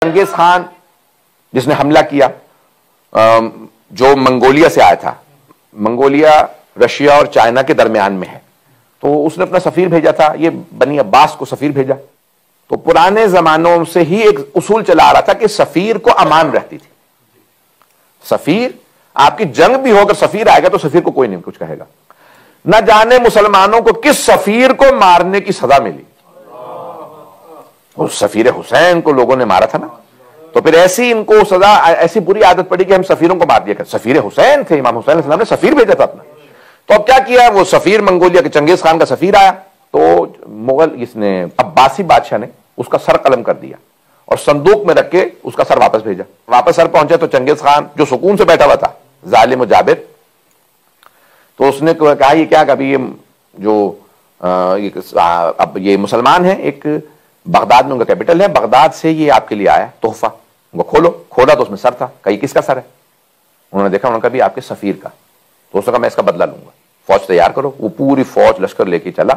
Genghis Khan जिसने हमला किया, जो मंगोलिया से आया था, मंगोलिया रशिया और चाइना के दरमियान में है, तो उसने अपना सफीर भेजा था, ये बनी अब्बास को सफीर भेजा। तो पुराने जमानों से ही एक उसूल चला आ रहा था कि सफीर को अमान रहती थी। सफीर, आपकी जंग भी हो, अगर सफीर आएगा तो सफीर को कोई नहीं कुछ कहेगा। न जाने मुसलमानों को किस सफीर को मारने की सजा मिली। उस सफीर हुसैन को लोगों ने मारा था ना, तो फिर ऐसी इनको सजा, ऐसी बुरी आदत पड़ी कि हम सफीरों को मार दिया कर। सफीर हुसैन थे, इमाम हुसैन अलैहिस्सलाम ने सफीर भेजा था अपना। तो अब क्या किया, वो सफीर मंगोलिया के चंगेज खान का सफीर आया, तो मुगल इसने अब्बासी बादशाह ने उसका सर कलम कर दिया और संदूक में रख के उसका सर वापस भेजा। वापस सर पहुंचा तो चंगेज खान जो सुकून से बैठा हुआ था, जालिम जाबिर, तो उसने कहा ये क्या, कभी ये जो अब ये मुसलमान है, एक बगदाद में उनका कैपिटल है, बगदाद से ये आपके लिए आया तोहफा, वो खोलो। खोला तो उसमें सर था। कहीं किसका सर है? उन्होंने देखा, उन्होंने कहा भी आपके सफीर का। तो उसने कहा मैं इसका बदला लूंगा, फौज तैयार करो। वो पूरी फौज लश्कर लेके चला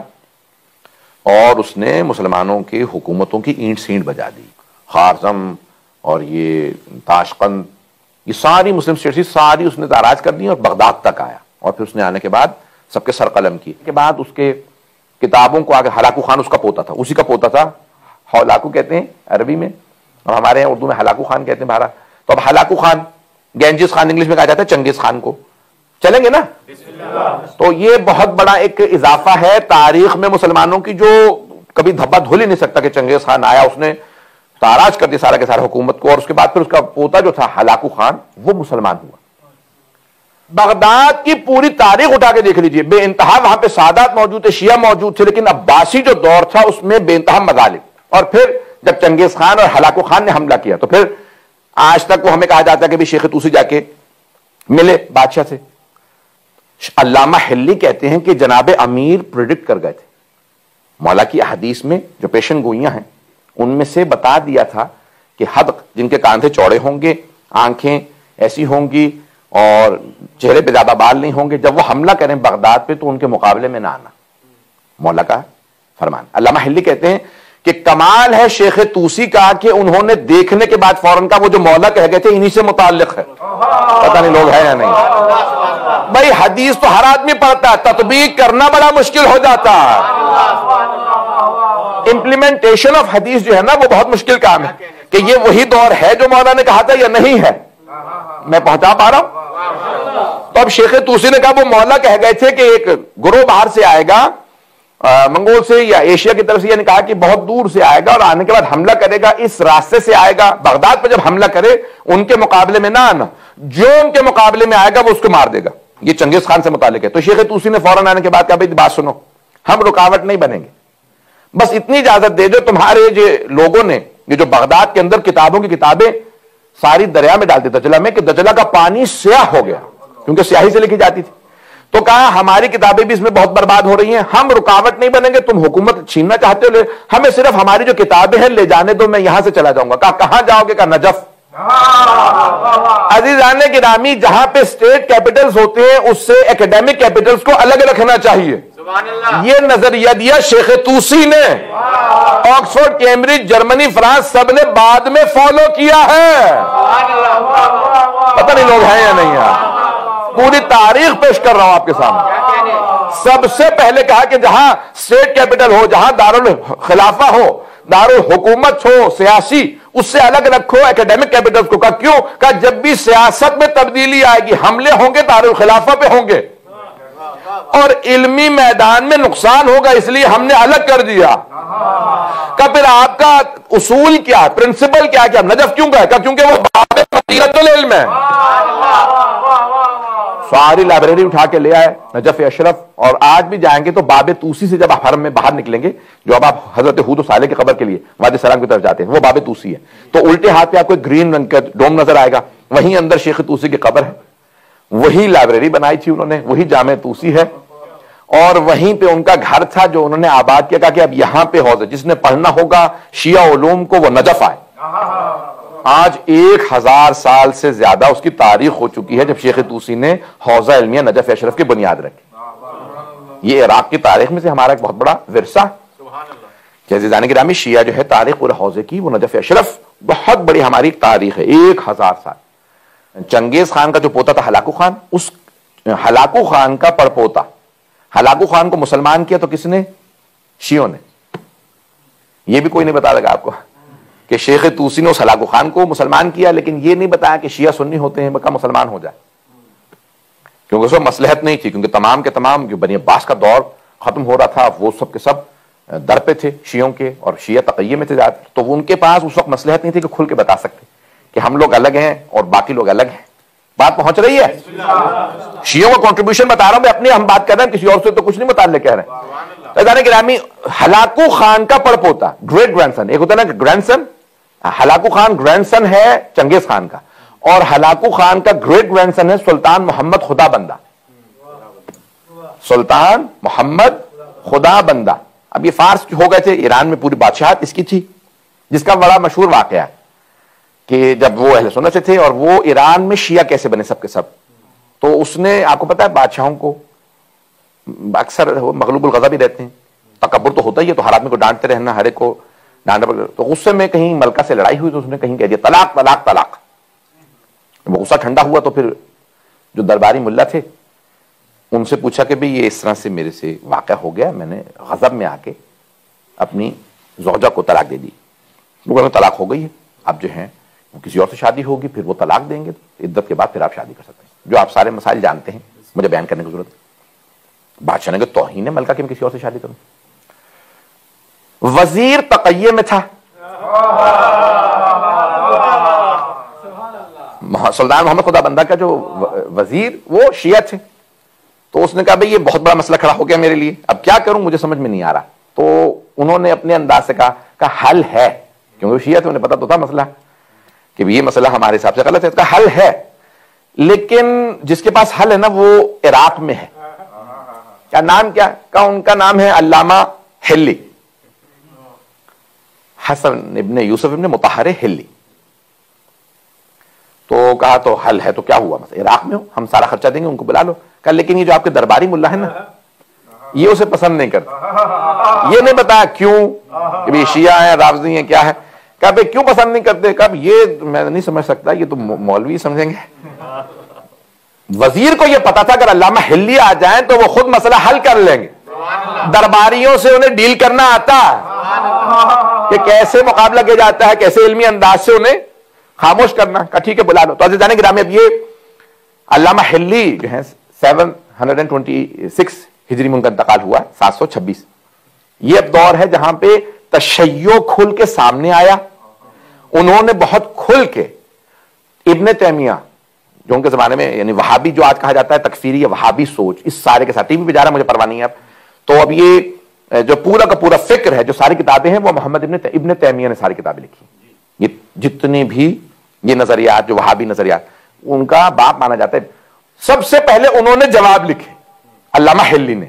और उसने मुसलमानों की हुकूमतों की ईंट सींट बजा दी। खारजम और ये ताशकंद, ये सारी मुस्लिम स्टेट्स सारी उसने ताराज कर दी और बगदाद तक आया। और फिर उसने आने के बाद सबके सर कलम किए के बाद उसके किताबों को आगे, हलाकू खान उसका पोता था, उसी का पोता था, हलाकू कहते हैं अरबी में, और हमारे यहाँ उर्दू में हलाकू खान कहते हैं भारत। तो अब Hulagu Khan, Ganges Khan English में कहा जाता है, चंगेज खान को चलेंगे ना। तो ये बहुत बड़ा एक इजाफा है तारीख में मुसलमानों की, जो कभी धब्बा धुल ही नहीं सकता कि चंगेज खान आया, उसने ताराज कर दिया सारा के सारा हुकूमत को, और उसके बाद फिर उसका पोता जो था हलाकू खान, वो मुसलमान हुआ। बगदाद की पूरी तारीख उठा के देख लीजिए, बेइंतहा वहां पे सादात मौजूद थे, शिया मौजूद थे, लेकिन अब्बासी जो दौर था उसमें बेइंतहा मजालिम। और फिर जब चंगेज खान और हलाकू खान ने हमला किया तो फिर आज तक वो हमें कहा जाता है कि भी शेख तूसी जाके मिले बादशाह से। अल्लामा हिल्ली कहते हैं कि जनाबे अमीर प्रिडिक्ट कर गए थे, मौला की हदीस में जो पेशन गोइयां हैं उनमें से बता दिया था कि हदक, जिनके कांधे चौड़े होंगे, आंखें ऐसी होंगी और चेहरे पे ज्यादा बाल नहीं होंगे, जब वो हमला करें बगदाद पे तो उनके मुकाबले में ना आना, मौला का फरमान। अल्लामा हिल्ली कहते हैं कि कमाल है शेख तूसी का कि उन्होंने देखने के बाद फौरन का वो जो मौला कह गए थे इन्हीं से मुताल्लिक है। पता नहीं लोग हैं या नहीं। भाई हदीस तो हर आदमी पढ़ता है, तत्बीक करना बड़ा मुश्किल हो जाता है। इंप्लीमेंटेशन ऑफ हदीस जो है ना वो बहुत मुश्किल काम है कि ये वही दौर है जो मौला ने कहा था या नहीं है। मैं पहुंचा पा रहा हूं? तो अब शेख तूसी ने कहा वो मौला कह गए थे कि एक गुरु बाहर से आएगा, मंगोल से या एशिया की तरफ से, यानी कहा कि बहुत दूर से आएगा और आने के बाद हमला करेगा, इस रास्ते से आएगा, बगदाद पर जब हमला करे उनके मुकाबले में ना आना, जो उनके मुकाबले में आएगा वो उसको मार देगा। ये चंगेज खान से मुतालिक है। तो शेख तूसी ने फौरन आने के बाद कहा भाई बात सुनो, हम रुकावट नहीं बनेंगे, बस इतनी इजाजत दे दो, तुम्हारे जो लोगों ने ये जो बगदाद के अंदर किताबों की किताबें सारी दरिया में डाल दी दजला में, कि दजला का पानी स्याह हो गया क्योंकि स्याही से लिखी जाती थी। तो कहा हमारी किताबें भी इसमें बहुत बर्बाद हो रही हैं, हम रुकावट नहीं बनेंगे, तुम हुकूमत छीनना चाहते हो, हमें सिर्फ हमारी जो किताबें हैं ले जाने दो, मैं यहां से चला जाऊंगा। कहा कहां जाओगे? कहा नजफ। अजीजाने गिरामी, जहां पे स्टेट कैपिटल्स होते हैं उससे एकेडमिक कैपिटल्स को अलग रखना चाहिए। ये नजरिया दिया शेख तूसी ने। ऑक्सफोर्ड, कैम्ब्रिज, जर्मनी, फ्रांस सब ने बाद में फॉलो किया है। पता नहीं लोग हैं या नहीं है। पूरी तारीख पेश कर रहा हूं आपके सामने। सबसे पहले कहा कि जहां स्टेट कैपिटल हो, जहां दारुल खिलाफा हो, दारुल हुकूमत हो सियासी, उससे अलग रखो एकेडमिक कैपिटल्स को। कहा क्यों? कहा जब भी सियासत में तब्दीली आएगी, हमले होंगे दारुल खिलाफा पे होंगे और इल्मी मैदान में नुकसान होगा, इसलिए हमने अलग कर दिया। का फिर आपका उसूल क्या, प्रिंसिपल क्या? क्या नजफ क्यों गए? क्योंकि वो बाबे फजीलतुल इल्म है। सारी लाइब्रेरी उठा के ले आए नजफ अशरफ, और आज भी जाएंगे तो बाबे तूसी से जब आप हरम में बाहर निकलेंगे, जो अब आप हजरत हूद और साले की कब्र के लिए वादी सलाम की तरफ जाते हैं, वो बाबे तूसी है। तो उल्टे हाथ पे आपको एक ग्रीन रंग का डोम नजर आएगा, वहीं अंदर शेख तूसी की कब्र है। वही लाइब्रेरी बनाई थी उन्होंने, वही जामे तूसी है, और वहीं पे उनका घर था जो उन्होंने आबाद किया। कहा कि अब यहां पे हौज है, जिसने पढ़ना होगा शिया उलूम को वो नजफ आए। आज 1000 साल से ज्यादा उसकी तारीख हो चुकी है जब शेख तूसी ने हौजा इल्मिया नजफ अशरफ की बुनियाद रखी। ये इराक की तारीख में से हमारा एक बहुत बड़ा विरसा। जैसे गिरामी, शिया जो है तारीख पूरे हौजे की वो नजफ अशरफ बहुत बड़ी हमारी तारीख है, 1000 साल। चंगेज खान का जो पोता था हलाकू खान, उस हलाकू खान का परपोता, हलाकू खान को मुसलमान किया तो किसने? शियों ने। यह भी कोई नहीं बता देगा आपको कि शेख तूसी ने उस हलाकू खान को मुसलमान किया, लेकिन यह नहीं बताया कि शिया सुन्नी होते हैं बका मुसलमान हो जाए, क्योंकि उसमें मसलहत नहीं थी, क्योंकि तमाम के तमाम जो बनी अब्बास का दौर खत्म हो रहा था, वो सब के सब दर पे थे शियों के, और शिया तक़य्ये में थे ज़्यादा, तो उनके पास उस वक्त मसलहत नहीं थी कि खुल के बता सकते कि हम लोग अलग हैं और बाकी लोग अलग हैं। बात पहुंच रही है? शियों का कंट्रीब्यूशन बता रहा हूं मैं, अपनी हम बात कर रहे हैं, किसी और से तो कुछ नहीं मुताल्ले कह रहे हैं। तो गिरामी, हलाकू खान का परपोता, ग्रेट ग्रैंडसन, एक होता है ना ग्रैंडसन, हलाकू खान ग्रैंडसन है चंगेज खान का, और हलाकू खान का ग्रेट ग्रैंडसन है सुल्तान मोहम्मद खुदाबंदा, सुल्तान मोहम्मद खुदाबंदा। अब ये फार्स हो गए थे, ईरान में पूरी बादशाहत इसकी थी, जिसका बड़ा मशहूर वाकया है कि जब वो अहले सुन्नत से थे और वो ईरान में शिया कैसे बने सब के सब, तो उसने, आपको पता है बादशाहों को अक्सर मगलूबुल गज़ब ही रहते हैं, तकब्बुर तो होता ही है, तो हर आदमी को डांटते रहना, हर एक को डांटा, तो गुस्से में कहीं मलका से लड़ाई हुई तो उसने कहीं कह दिया तलाक तलाक तलाक। वो गुस्सा ठंडा हुआ तो फिर जो दरबारी मुल्ला थे उनसे पूछा कि भाई ये इस तरह से मेरे से वाक़या हो गया, मैंने गज़ब में आके अपनी ज़ौजा को तलाक दे दी। वो कहते तलाक हो गई है, अब जो है वो किसी और से शादी होगी, फिर वो तलाक देंगे, इद्दत के बाद फिर आप शादी कर सकते हैं। जो आप सारे मसाइल जानते हैं, मुझे बयान करने की जरूरत नहीं। बादशाह ने कहा तौहीन है मलका कि मैं किसी और से शादी करूं। वजीर तक़य्ये में था, सुल्तान मोहम्मद खुदाबंदा का जो वजीर वो शिया थे, तो उसने कहा भाई ये बहुत बड़ा मसला खड़ा हो गया मेरे लिए, अब क्या करूं मुझे समझ में नहीं आ रहा। तो उन्होंने अपने अंदाज से कहा हल है, क्योंकि शिया थे, उन्हें पता तो था मसला कि ये मसला हमारे हिसाब से गलत है, इसका हल है, लेकिन जिसके पास हल है ना वो इराक में है। क्या नाम, क्या का उनका नाम है अल्लामा हिल्ली, हसन इब्ने यूसुफ इब्ने मुतहर हिल्ली। तो कहा तो हल है तो क्या हुआ, मतलब इराक में हो, हम सारा खर्चा देंगे, उनको बुला लो। कहा लेकिन ये जो आपके दरबारी मुल्ला है ना, ये उसे पसंद नहीं करता। ये नहीं बताया क्यों, कि भाई शिया है, राफजी है, क्या है। कहा भाई क्यों पसंद नहीं करते? कहा ये मैं नहीं समझ सकता, ये तो मौलवी समझेंगे। वजीर को ये पता था अगर अल्लामा हिल्ली आ जाएं तो वो खुद मसला हल कर लेंगे, दरबारियों से उन्हें डील करना आता कि कैसे मुकाबला किया जाता है, कैसे इल्मी अंदाज से उन्हें खामोश करना। का ठीक है बुला लो। तो अज़ीज़ जाने गिरामी, अब ये अल्लामा हिल्ली जो है 726 हिजरी में उनका इंतकाल हुआ, 726। ये अब दौर है जहां पे तशय्यो खुल के सामने आया। उन्होंने बहुत खुल के इब्ने तैमिया, जो उनके जमाने में यानी वहाबी जो आज कहा जाता है तकफीरी या वहाबी सोच, इस सारे के साथ टीवी पे जा रहा है, मुझे परवाह नहीं है अब। तो अब ये जो पूरा का पूरा फिक्र है, जो सारी किताबें हैं, वो मोहम्मद इब्ने तैमिया ने सारी किताबें लिखी। ये जितने भी ये नजरियात, जो वहाबी नजरियात, उनका बाप माना जाता है। सबसे पहले उन्होंने जवाब लिखे अल्लामा हिल्ली ने,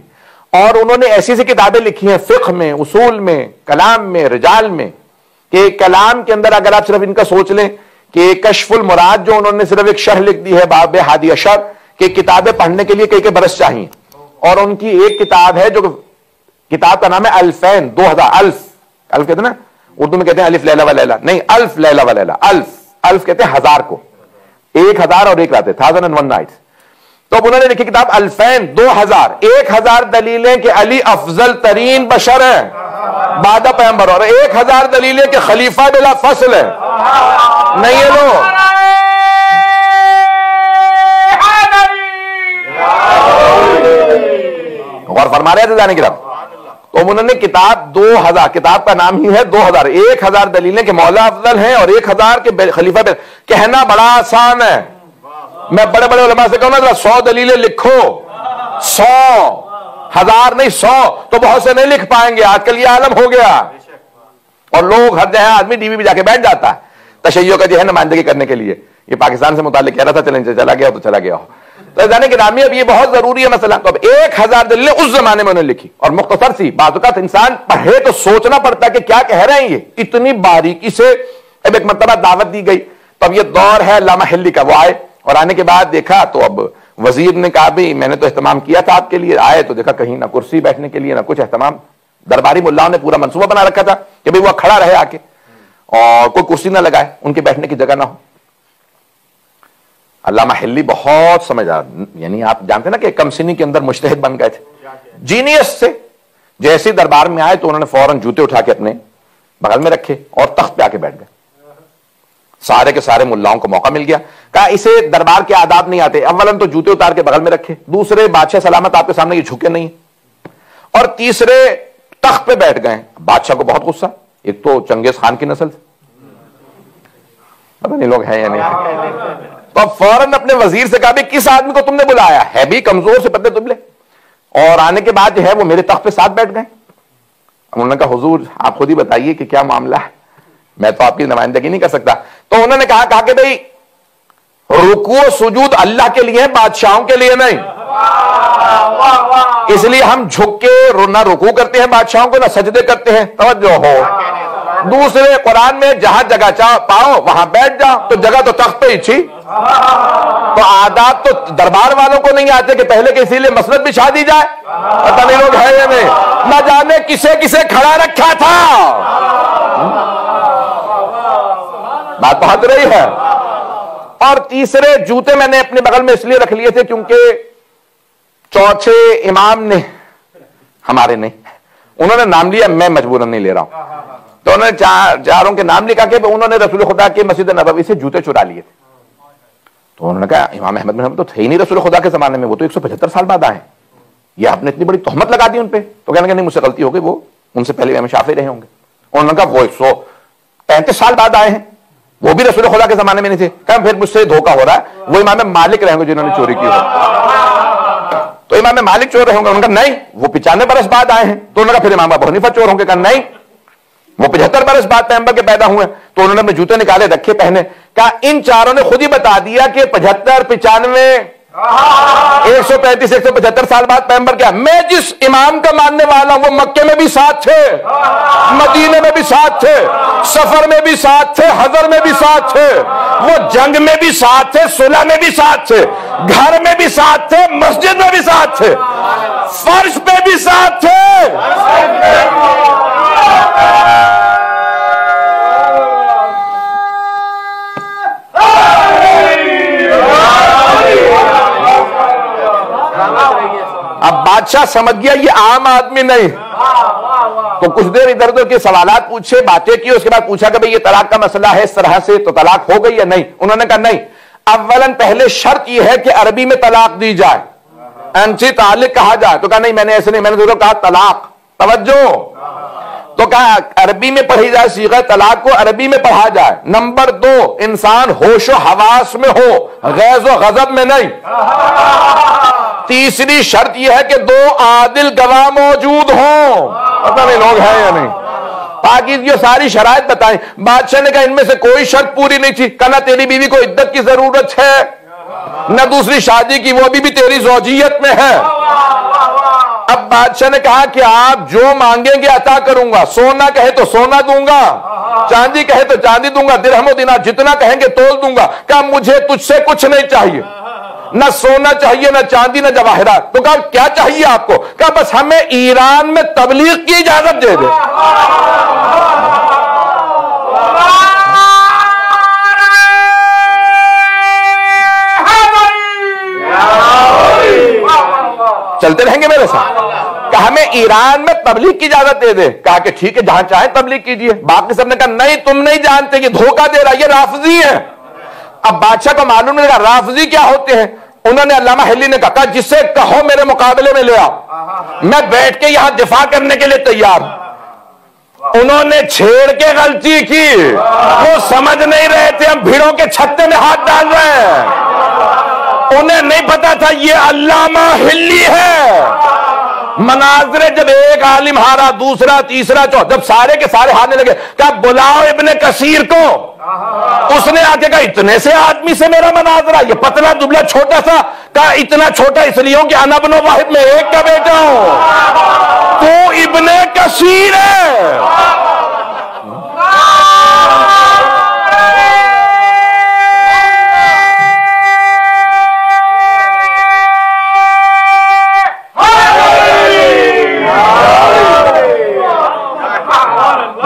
और उन्होंने ऐसी ऐसी किताबें लिखी हैं फिक्र में, उसूल में, कलाम में, रिजाल में, कि कलाम के अंदर अगर आप सिर्फ इनका सोच लें कि कश्फुल मुराद जो उन्होंने सिर्फ एक शरह लिख दी है बाब हादी अशर, कि किताबें पढ़ने के लिए कई बरस चाहिए, और उनकी एक किताब है जो किताब का नाम है अल्फैन, 2000, अल्फ कहते हैं ना, उर्दू में कहते हैं अलिफ लैला व लैला, नहीं अल्फ लैला व लैला, अल्फ कहते हैं हजार को, 1000 और एक रातें, 1001 नाइट्स। तो अब उन्होंने लिखी किताब अल्फैन, 2000, 1000 दलीलें कि अली अफजल तरीन बशर है बादा पैगंबर, और 1000 दलीलें कि खलीफा बिला फसल है। नहीं है लो, गौर फरमा रहे थे जाने की तरफ। तो उन्होंने किताब 2000, किताब का नाम ही है 2000, 1000 दलीलें कि मौला अफजल हैं और 1000 के खलीफा बिला। कहना बड़ा आसान है, मैं बड़े बड़े उलमा से कहूंगा 100 दलीलें लिखो, 100, 1000 नहीं 100, तो बहुत से नहीं लिख पाएंगे। आजकल ये आलम हो गया, और लोग हर जगह आदमी टीवी पे जाके बैठ जाता है तशय्यो का जो है नुमाइंदगी करने के लिए। ये पाकिस्तान से मुताल्लिक कह रहा था, चलें चला गया तो चला गया हो। तो जाने के नामी अब ये बहुत जरूरी है मसला। तो अब 1000 दलीलें उस जमाने में उन्होंने लिखी, और मुख्तसर सी बात, इंसान पढ़े तो सोचना पड़ता है कि क्या कह रहे हैं ये, इतनी बारीकी से। अब एक मरतबा दावत दी गई, तो अब ये दौर है अल्लामा हिल्ली का। वो आए, और आने के बाद देखा तो अब वजीर ने कहा भाई मैंने तो एहतमाम किया था आपके लिए, आए तो देखा कहीं ना कुर्सी बैठने के लिए ना कुछ एहतमाम। दरबारी मुल्लाओं ने पूरा मंसूबा बना रखा था कि भाई वह खड़ा रहे आके, और कोई कुर्सी ना लगाए, उनके बैठने की जगह ना हो। अल्लामा हिल्ली बहुत समझदार, यानी आप जानते ना कि कमसिनी के अंदर मुज्तहिद बन गए थे, जीनियस से। जैसे दरबार में आए तो उन्होंने फौरन जूते उठा के अपने बगल में रखे और तख्त पे आके बैठ गए। सारे के सारे मुल्लाओं को मौका मिल गया, कहा इसे दरबार के आदाब नहीं आते, अव्वलन तो जूते उतार के बगल में रखे, दूसरे बादशाह सलामत आपके सामने ये झुके नहीं, और तीसरे तख्त पे बैठ गए। बादशाह को बहुत गुस्सा, एक तो चंगेज खान की नस्ल से, पता नहीं लोग हैं या नहीं। तो अब फौरन अपने वजीर से कहा, किस आदमी को तुमने बुलाया है, भी कमजोर से पतले दुबले, और आने के बाद जो है वो मेरे तख्त पे साथ बैठ गए। उन्होंने कहा हुजूर आप खुद ही बताइए कि क्या मामला है, मैं तो आपकी नुमाइंदगी नहीं कर सकता। तो उन्होंने कहा कि भाई रुकू सुजूद अल्लाह के लिए है, बादशाहों के लिए नहीं, इसलिए हम झुक के ना रुकू करते हैं बादशाहों को, ना सजदे करते हैं। तवज्जो हो। दूसरे कुरान में जहां जगह चाहो पाओ वहां बैठ जाओ, तो जगह तो तख्त पे ही थी। तो आदाब तो दरबार वालों को नहीं आते कि पहले के इसीलिए मसनद बिछा दी जाए, पता नहीं लोग है या नहीं, न जाने किसे किसे खड़ा रखा था। बात बहुत रही है। और तीसरे जूते मैंने अपने बगल में इसलिए रख लिए थे क्योंकि चौथे इमाम ने, हमारे नहीं, उन्होंने नाम लिया, मैं मजबूरन नहीं ले रहा हूं, तो उन्होंने चारों के नाम लिखा कि उन्होंने रसूल खुदा के मस्जिद नबवी से जूते चुरा लिए थे। तो उन्होंने कहा इमाम अहमद बिन हंबल तो थे ही नहीं रसूल खुदा के जमाने में, वो तो 175 साल बाद आए, ये आपने इतनी बड़ी तोहमत लगा दी उन पे। तो कहने लगे नहीं मुझसे गलती हो गई, वो उनसे पहले इमाम शाफी रहे होंगे। उन्होंने कहा वो 135 साल बाद आए हैं, वो भी रसूल खुदा के जमाने में नहीं थे। कहा फिर मुझसे धोखा हो रहा है, वो इमाम मालिक रहेंगे जिन्होंने चोरी की हो। तो इमाम मालिक चोर रहे होंगे। उन्होंने कहा नहीं वो 95 बरस बाद आए हैं। तो उन्होंने कहा फिर इमाम अबू हनीफा चोर होंगे। कहा नहीं वो 75 बरस बाद पैगंबर के पैदा हुए। तो उन्होंने अपने जूते निकाले, रखे, पहने। कहा इन चारों ने खुद ही बता दिया कि 75, 95, 135, 175 साल बाद पैगंबर क्या। मैं जिस इमाम का मानने वाला हूं वो मक्के में भी साथ थे, मदीने में भी साथ थे, सफर में भी साथ थे, हजर में भी साथ थे, वो जंग में भी साथ थे, सुलह में भी साथ थे, घर में भी साथ थे, मस्जिद में भी साथ थे, फर्श पे भी साथ थे। अब बादशाह समझ गया ये आम आदमी नहीं। तो कुछ देर इधर उधर के सवालात पूछे, बातें की, उसके बाद पूछा कि भाई ये तलाक का मसला है इस तरह से, तो तलाक हो गई या नहीं। उन्होंने कहा नहीं, अव्वलन पहले शर्त यह है कि अरबी में तलाक दी जाए, अंशी तालिक कहा जाए। तो कहा नहीं मैंने ऐसे नहीं, मैंने तो कहा तलाक। तवज्जो। तो कहा अरबी में पढ़ी जाए, सीगा तलाक को अरबी में पढ़ा जाए। नंबर 2, इंसान होशो हवास में हो, गैज़ो गज़ब में नहीं। तीसरी शर्त यह है कि 2 आदिल गवाह मौजूद हों। पता नहीं लोग हैं या नहीं। बाकी ये सारी शराइत बताएं। बादशाह ने कहा इनमें से कोई शर्त पूरी नहीं थी। कहना तेरी बीवी को इद्दत की जरूरत है, न दूसरी शादी की, वो भी तेरी ज़ौजियत में है। अब बादशाह ने कहा कि आप जो मांगेंगे अता करूंगा, सोना कहे तो सोना दूंगा, चांदी कहे तो चांदी दूंगा, दिरहम दिनार जितना कहेंगे तोल दूंगा। कहा मुझे तुझसे कुछ नहीं चाहिए, न सोना चाहिए, न चांदी, न जवाहरात। तो कहा क्या चाहिए आपको। कहा बस हमें ईरान में तबलीग की इजाजत दे दे। चलते रहेंगे मेरे साथ। कहा हमें ईरान में तबलीग की इजाजत दे दे। कहा कि ठीक है जहां चाहे तबलीग कीजिए। बाकी सबने कहा नहीं तुम नहीं जानते, ये धोखा दे रहा है, ये राफजी है। अब बादशाह को मालूम नहीं लगा राफजी क्या होते हैं। उन्होंने अल्लामा हिल्ली ने कहा जिससे कहो मेरे मुकाबले में ले आओ, मैं बैठ के यहां दिफा करने के लिए तैयार हूं। उन्होंने छेड़ के गलती की, वो समझ नहीं रहे थे हम भीड़ों के छत्ते में हाथ डाल रहे हैं। उन्हें नहीं पता था ये अल्लामा हिल्ली है। मनाजरे जब एक आलिम हारा, दूसरा, तीसरा, चौथा, जब सारे के सारे हारने लगे, कहा बुलाओ इब्ने कसीर को। उसने आके कहा इतने से आदमी से मेरा मनाजरा, ये पतला दुबला छोटा सा। कहा इतना छोटा इसलिए हूं कि अना इब्न वाहिद में एक का बेटा हूं, तो इब्ने कसीर है।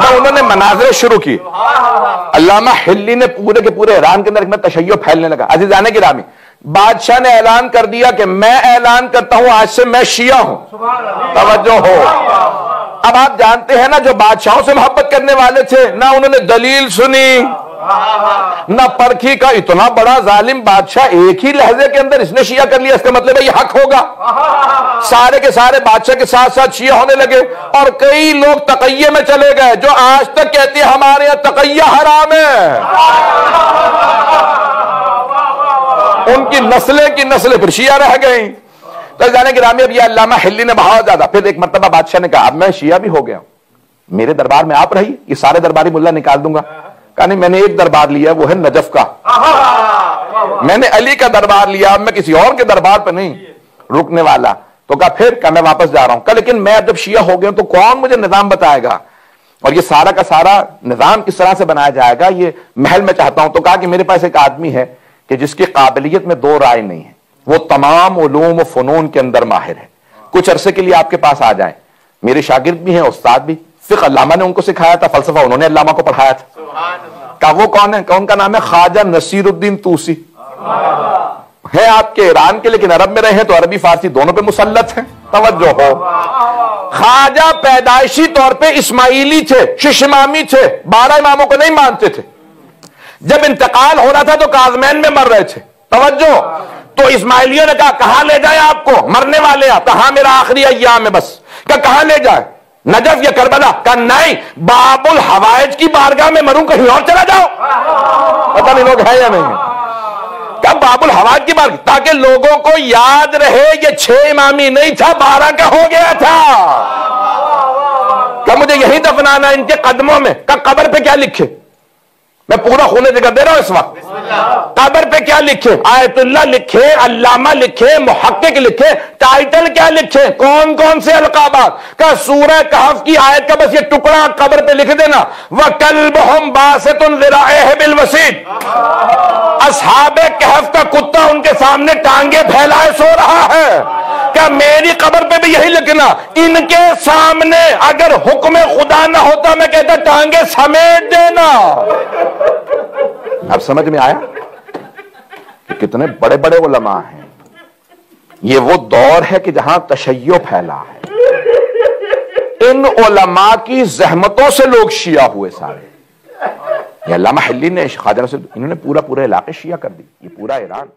उन्होंने मनाजरे शुरू की। अल्लामा हिल्ली ने पूरे के पूरे ईरान के अंदर तशय्यो फैलने लगा। अज़ीज़ाने गिरामी, बादशाह ने ऐलान कर दिया कि मैं ऐलान करता हूं आज से मैं शिया हूं। तवज्जो हो। अब आप जानते हैं ना, जो बादशाहों से मोहब्बत करने वाले थे ना उन्होंने दलील सुनी ना परखी का। इतना बड़ा जालिम बादशाह एक ही लहजे के अंदर इसने शिया कर लिया, इसका मतलब है ये हक होगा। सारे के सारे बादशाह के साथ साथ शिया होने लगे और कई लोग तकय्ये में चले गए जो आज तक कहते हैं हमारे यहां तकय्या हराम है। उनकी नस्लें की नस्लें फिर शिया रह गई। तो जाने गिरामी, अब ये अल्लामा हिल्ली ने बहुत ज्यादा, फिर एक मर्तबा बादशाह ने कहा अब मैं शिया भी हो गया, मेरे दरबार में आप रही, ये सारे दरबारी मुल्ला निकाल दूंगा। कहा नहीं, मैंने एक दरबार लिया, वो है नजफ का, मैंने अली का दरबार लिया, मैं किसी और के दरबार पर नहीं रुकने वाला। तो कहा फिर, कहा मैं वापस जा रहा हूं। कहा लेकिन मैं जब शिया हो गया तो कौन मुझे निजाम बताएगा और ये सारा का सारा निजाम किस तरह से बनाया जाएगा, ये महल में चाहता हूं। तो कहा कि मेरे पास एक आदमी है कि जिसकी काबिलियत में दो राय नहीं है, वो तमाम उलूम व फनून के अंदर माहिर है, कुछ अरसे के लिए आपके पास आ जाए। मेरे शागिर्द भी हैं, उस्ताद भी, फिक़्ह अल्लामा ने उनको सिखाया था, फलसफा उन्होंने अल्लामा को पढ़ाया था। कहा वो कौन है? कौन का नाम है? ख्वाजा नसीरुद्दीन तूसी है आपके ईरान के, लेकिन अरब में रहे हैं तो अरबी फारसी दोनों पे मुसल्लत हैं। तवज्जो हो। ख्वाजा पैदाइशी तौर पे इस्माइली थे, शिशमामी थे, 12 इमामों को नहीं मानते थे। जब इंतकाल हो रहा था तो काज़मैन में मर रहे थे। तवज्जो। तो इस्माइलियों ने कहा कहां ले जाए आपको, मरने वाले आप? कहा मेरा आखिरी अय्याम है बस। कहा कहां ले जाए, नजफ या करबला? कहा नहीं, बाबुल हवाइज की बारगाह में मरूं, कहीं और चला जाओ। पता नहीं लोग है या नहीं है। क्या बाबुल हवाइज की बारगाह, ताकि लोगों को याद रहे ये 6 इमामी नहीं था, 12 का हो गया था। क्या मुझे यही दफनाना इनके कदमों में? क्या कब्र पे क्या लिखे? मैं पूरा खूने जिक्र दे रहा हूं इस वक्त। कब्र पे क्या लिखे? आयतुल्लाह लिखे, अल्लामा लिखे, मुहक्किक लिखे, टाइटल क्या लिखे, कौन कौन से अलकाबात का? सूरह कहफ की आयत का बस ये टुकड़ा कब्र पे लिख देना, व कल्बुहुम बासितुन ज़िराइहि बिल वसीद। असहाबे कहफ का कुत्ता उनके सामने टांगे फैलाए सो रहा है। क्या मेरी कब्र पे भी यही लिखना? इनके सामने अगर हुक्म खुदा ना होता मैं कहता टांगे समेट देना। अब समझ में आया कि कितने बड़े बड़े उलमा हैं। ये वो दौर है कि जहां तशय्यो फैला है। इन उलमा की जहमतों से लोग शिया हुए सारे। ये अल्लामा हिल्ली ने, ख्वाजा नसीरुद्दीन, इन्होंने पूरा इलाके शिया कर दी, ये पूरा ईरान।